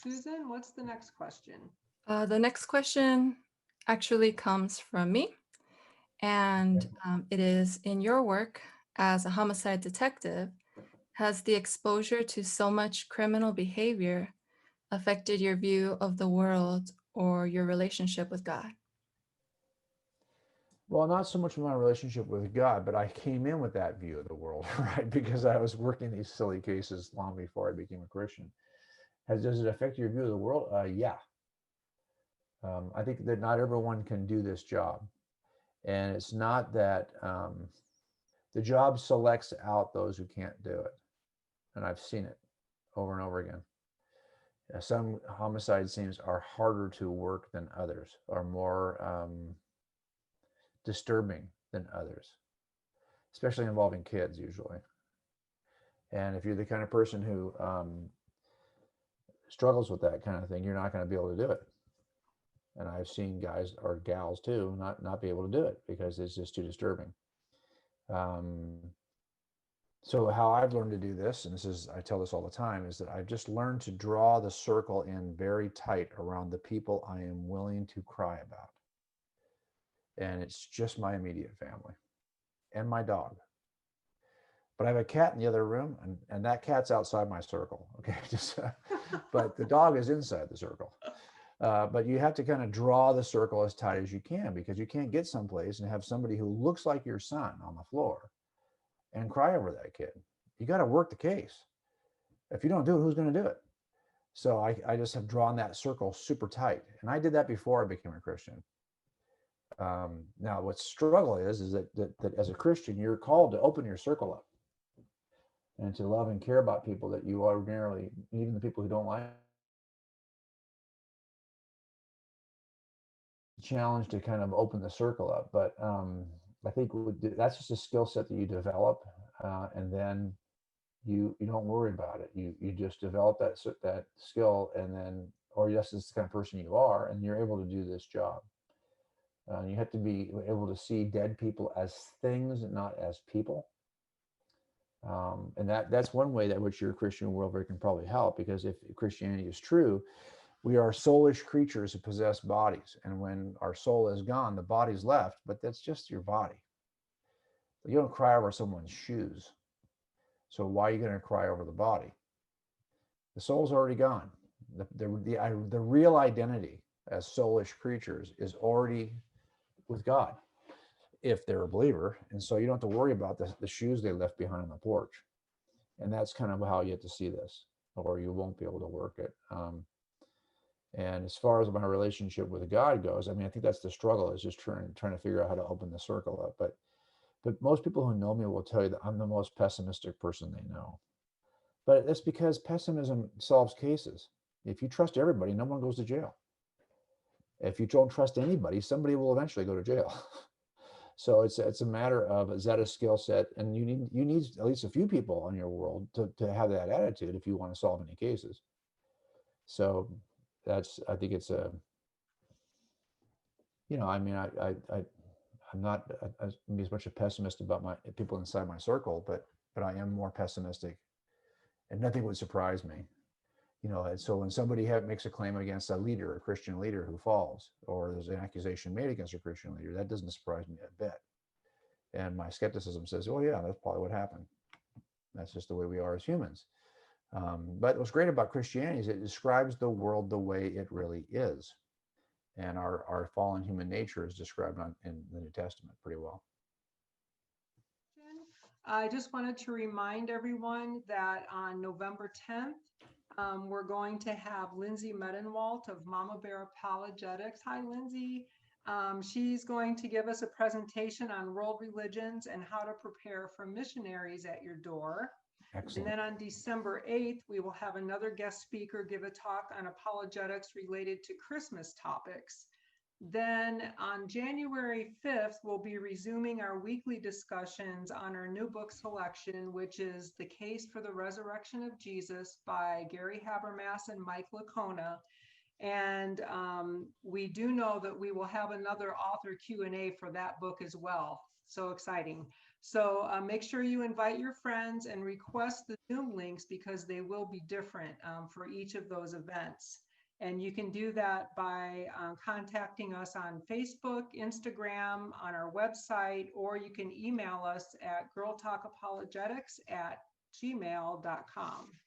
Susan, what's the next question? The next question actually comes from me, and it is, in your work as a homicide detective, has the exposure to so much criminal behavior affected your view of the world or your relationship with God? Well, not so much my relationship with God, but I came in with that view of the world, right? Because I was working these silly cases long before I became a Christian. Does it affect your view of the world? Yeah. I think that not everyone can do this job. And it's not that the job selects out those who can't do it. And I've seen it over and over again. Some homicide scenes are harder to work than others, are more disturbing than others, especially involving kids usually. And if you're the kind of person who struggles with that kind of thing, you're not going to be able to do it. And I've seen guys or gals too not be able to do it because it's just too disturbing. Um, so how I've learned to do this, and this is I tell this all the time, is that I've just learned to draw the circle in very tight around the people I am willing to cry about. And it's just my immediate family and my dog. But I have a cat in the other room, and that cat's outside my circle. Okay, just but the dog is inside the circle. But you have to kind of draw the circle as tight as you can, because you can't get someplace and have somebody who looks like your son on the floor and cry over that kid. You got to work the case. If you don't do it, who's going to do it? So I just have drawn that circle super tight, and I did that before I became a Christian. Now, what struggle is that as a Christian, you're called to open your circle up and to love and care about people that you ordinarily, even the people who don't like, challenge to kind of open the circle up. But I think that's just a skill set that you develop, and then you don't worry about it. You just develop that skill, and then, or yes, it's the kind of person you are, and you're able to do this job. You have to be able to see dead people as things, not as people. And that's one way that which your Christian worldview can probably help, because if Christianity is true, we are soulish creatures who possess bodies, and when our soul is gone, the body's left, but that's just your body. You don't cry over someone's shoes, so why are you going to cry over the body? The soul's already gone. The real identity as soulish creatures is already with God, if they're a believer, and so you don't have to worry about the shoes they left behind on the porch. And that's kind of how you have to see this, or you won't be able to work it. And as far as my relationship with God goes, I mean, I think that's the struggle, is just trying to figure out how to open the circle up. But most people who know me will tell you that I'm the most pessimistic person they know. But that's because pessimism solves cases. If you trust everybody, no one goes to jail. If you don't trust anybody, somebody will eventually go to jail. So it's a matter of, is that a skill set? And you need at least a few people in your world to have that attitude if you want to solve any cases. So I think it's a, I mean, I'm not as much a pessimist about my people inside my circle, but I am more pessimistic, and nothing would surprise me. And so when somebody makes a claim against a leader, a Christian leader who falls, or there's an accusation made against a Christian leader, that doesn't surprise me a bit. And my skepticism says, oh yeah, that's probably what happened. That's just the way we are as humans. But what's great about Christianity is it describes the world the way it really is. And our fallen human nature is described in the New Testament pretty well. I just wanted to remind everyone that on November 10th, we're going to have Lindsay Medenwalt of Mama Bear Apologetics. Hi, Lindsay. She's going to give us a presentation on world religions and how to prepare for missionaries at your door. Excellent. And then on December 8th, we will have another guest speaker give a talk on apologetics related to Christmas topics. Then on January 5th, we'll be resuming our weekly discussions on our new book selection, which is The Case for the Resurrection of Jesus by Gary Habermas and Mike Licona. And we do know that we will have another author Q&A for that book as well. So exciting. So make sure you invite your friends and request the Zoom links because they will be different for each of those events. And you can do that by contacting us on Facebook, Instagram, on our website, or you can email us at girltalkapologetics@gmail.com.